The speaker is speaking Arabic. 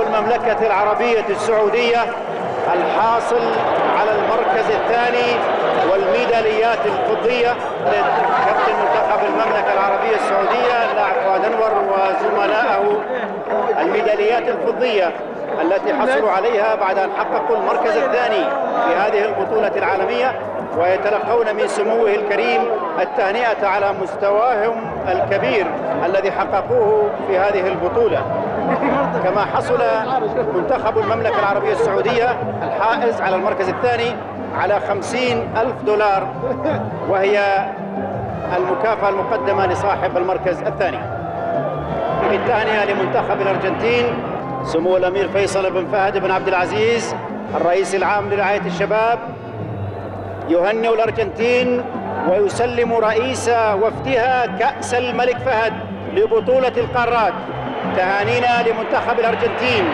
المملكة العربية السعودية الحاصل على المركز الثاني والميداليات الفضية كابتن منتخب المملكة العربية السعودية اللاعب فؤاد أنور وزملائه الميداليات الفضية التي حصلوا عليها بعد أن حققوا المركز الثاني في هذه البطولة العالمية، ويتلقون من سموه الكريم التهنئة على مستواهم الكبير الذي حققوه في هذه البطولة. كما حصل منتخب المملكة العربية السعودية الحائز على المركز الثاني على 50,000 دولار، وهي المكافأة المقدمة لصاحب المركز الثاني. بالتهنئة لمنتخب الأرجنتين سمو الأمير فيصل بن فهد بن عبد العزيز الرئيس العام لرعاية الشباب يهنئ الأرجنتين ويسلم رئيس وفدها كأس الملك فهد لبطولة القارات. تهانينا لمنتخب الأرجنتين.